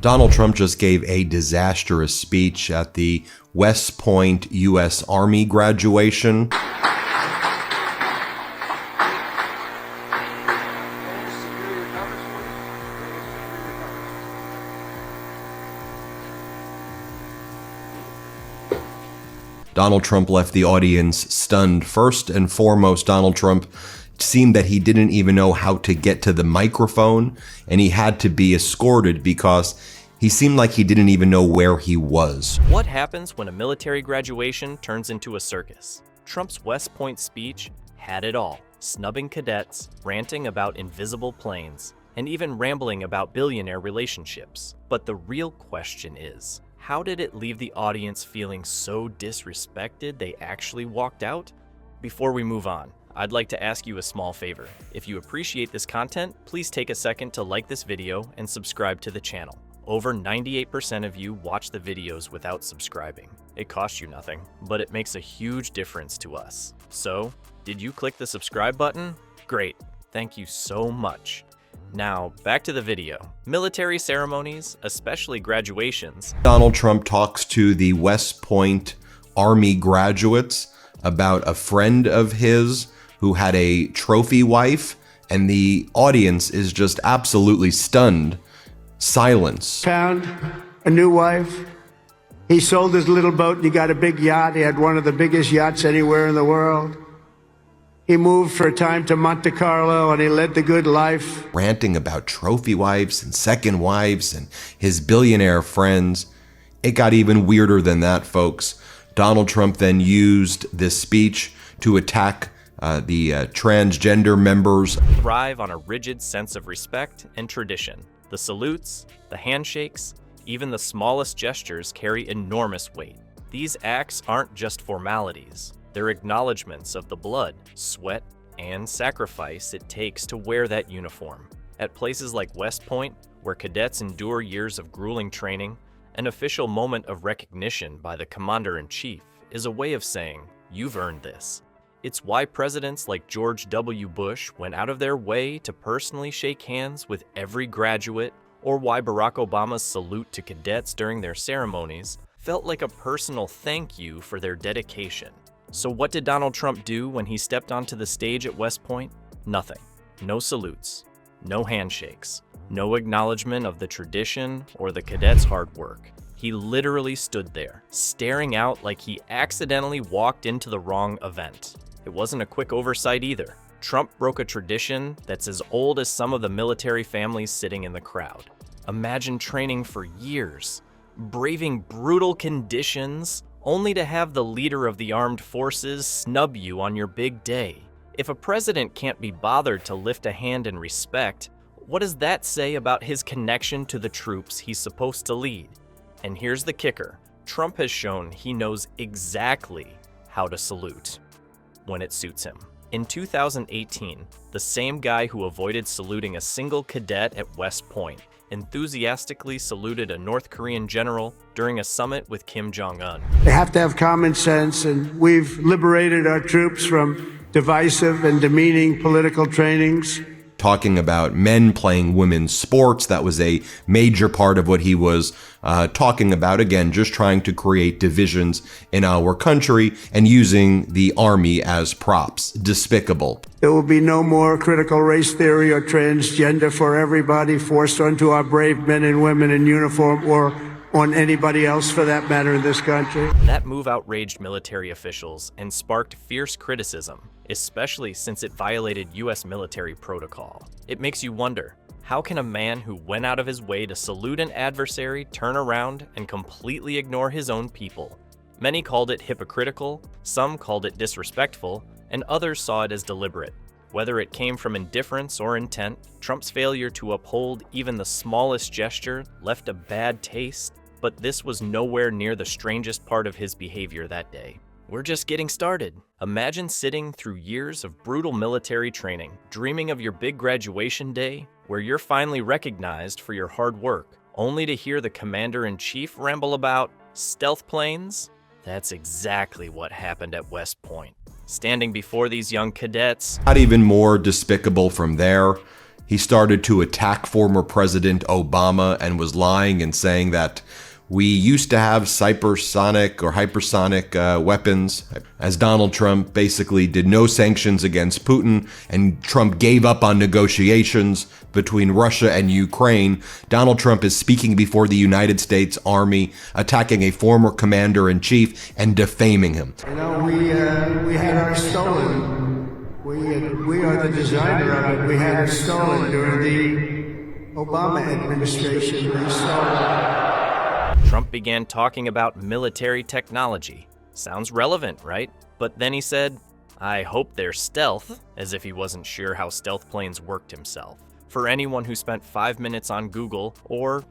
Donald Trump just gave a disastrous speech at the West Point U.S. Army graduation. Donald Trump left the audience stunned. First and foremost, Donald Trump seemed that he didn't even know how to get to the microphone, and he had to be escorted because he seemed like he didn't even know where he was. What happens when a military graduation turns into a circus? Trump's West Point speech had it all. Snubbing cadets, ranting about invisible planes, and even rambling about billionaire relationships. But the real question is, how did it leave the audience feeling so disrespected they actually walked out? Before we move on, I'd like to ask you a small favor. If you appreciate this content, please take a second to like this video and subscribe to the channel. Over 98% of you watch the videos without subscribing. It costs you nothing, but it makes a huge difference to us. So, did you click the subscribe button? Great, thank you so much. Now, back to the video. Military ceremonies, especially graduations. Donald Trump talks to the West Point Army graduates about a friend of his who had a trophy wife, and the audience is just absolutely stunned. Silence. Found a new wife. He sold his little boat and he got a big yacht. He had one of the biggest yachts anywhere in the world. He moved for a time to Monte Carlo and he led the good life. Ranting about trophy wives and second wives and his billionaire friends. It got even weirder than that, folks. Donald Trump then used this speech to attack the transgender members. Thrive on a rigid sense of respect and tradition. The salutes, the handshakes, even the smallest gestures carry enormous weight. These acts aren't just formalities. They're acknowledgments of the blood, sweat, and sacrifice it takes to wear that uniform. At places like West Point, where cadets endure years of grueling training, an official moment of recognition by the commander-in-chief is a way of saying, you've earned this. It's why presidents like George W. Bush went out of their way to personally shake hands with every graduate, or why Barack Obama's salute to cadets during their ceremonies felt like a personal thank you for their dedication. So what did Donald Trump do when he stepped onto the stage at West Point? Nothing. No salutes, no handshakes, no acknowledgement of the tradition or the cadets' hard work. He literally stood there, staring out like he accidentally walked into the wrong event. It wasn't a quick oversight either. Trump broke a tradition that's as old as some of the military families sitting in the crowd. Imagine training for years, braving brutal conditions, only to have the leader of the armed forces snub you on your big day. If a president can't be bothered to lift a hand in respect, what does that say about his connection to the troops he's supposed to lead? And here's the kicker. Trump has shown he knows exactly how to salute when it suits him. In 2018, the same guy who avoided saluting a single cadet at West Point enthusiastically saluted a North Korean general during a summit with Kim Jong-un. They have to have common sense, and we've liberated our troops from divisive and demeaning political trainings. Talking about men playing women's sports, that was a major part of what he was talking about. Again, just trying to create divisions in our country and using the army as props. Despicable. There will be no more critical race theory or transgender for everybody forced onto our brave men and women in uniform or on anybody else for that matter in this country. That move outraged military officials and sparked fierce criticism, especially since it violated U.S. military protocol. It makes you wonder, how can a man who went out of his way to salute an adversary turn around and completely ignore his own people? Many called it hypocritical, some called it disrespectful, and others saw it as deliberate. Whether it came from indifference or intent, Trump's failure to uphold even the smallest gesture left a bad taste, but this was nowhere near the strangest part of his behavior that day. We're just getting started. Imagine sitting through years of brutal military training, dreaming of your big graduation day, where you're finally recognized for your hard work, only to hear the commander-in-chief ramble about stealth planes. That's exactly what happened at West Point. Standing before these young cadets. Not even more despicable from there. He started to attack former President Obama and was lying and saying that we used to have hypersonic weapons, as Donald Trump basically did no sanctions against Putin, and Trump gave up on negotiations between Russia and Ukraine. Donald Trump is speaking before the United States Army, attacking a former commander-in-chief and defaming him. You know, we had ours stolen. We are the designer of it. We had it stolen during the Obama administration. We stole it. Trump began talking about military technology. Sounds relevant, right? But then he said, I hope they're stealth, as if he wasn't sure how stealth planes worked himself. For anyone who spent 5 minutes on Google or,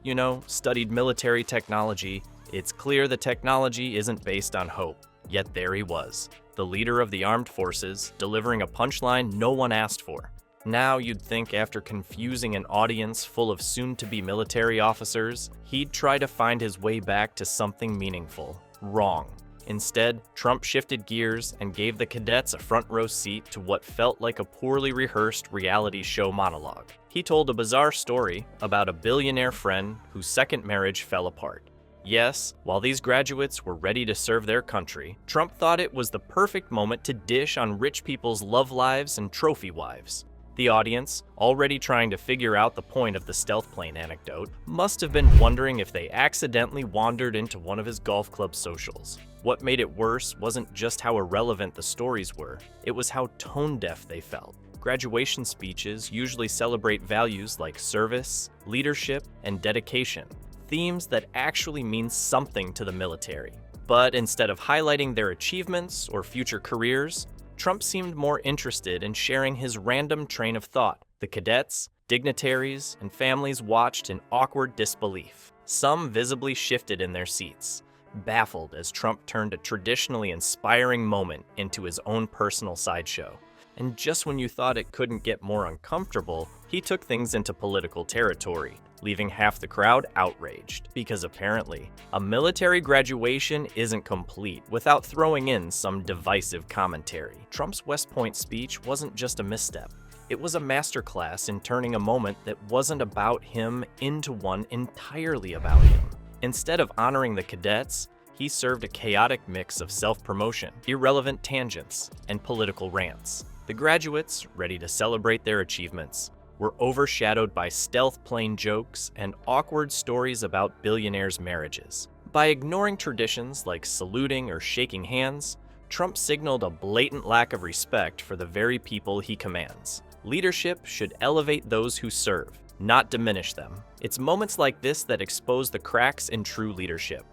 studied military technology, it's clear the technology isn't based on hope. Yet there he was, the leader of the armed forces, delivering a punchline no one asked for. Now you'd think after confusing an audience full of soon-to-be military officers, he'd try to find his way back to something meaningful. Wrong. Instead, Trump shifted gears and gave the cadets a front-row seat to what felt like a poorly rehearsed reality show monologue. He told a bizarre story about a billionaire friend whose second marriage fell apart. Yes, while these graduates were ready to serve their country, Trump thought it was the perfect moment to dish on rich people's love lives and trophy wives. The audience, already trying to figure out the point of the stealth plane anecdote, must have been wondering if they accidentally wandered into one of his golf club socials. What made it worse wasn't just how irrelevant the stories were, it was how tone-deaf they felt. Graduation speeches usually celebrate values like service, leadership, and dedication, themes that actually mean something to the military. But instead of highlighting their achievements or future careers, Trump seemed more interested in sharing his random train of thought. The cadets, dignitaries, and families watched in awkward disbelief. Some visibly shifted in their seats, baffled as Trump turned a traditionally inspiring moment into his own personal sideshow. And just when you thought it couldn't get more uncomfortable, he took things into political territory, leaving half the crowd outraged, because apparently, a military graduation isn't complete without throwing in some divisive commentary. Trump's West Point speech wasn't just a misstep. It was a masterclass in turning a moment that wasn't about him into one entirely about him. Instead of honoring the cadets, he served a chaotic mix of self-promotion, irrelevant tangents, and political rants. The graduates, ready to celebrate their achievements, were overshadowed by stealth plane jokes and awkward stories about billionaires' marriages. By ignoring traditions like saluting or shaking hands, Trump signaled a blatant lack of respect for the very people he commands. Leadership should elevate those who serve, not diminish them. It's moments like this that expose the cracks in true leadership.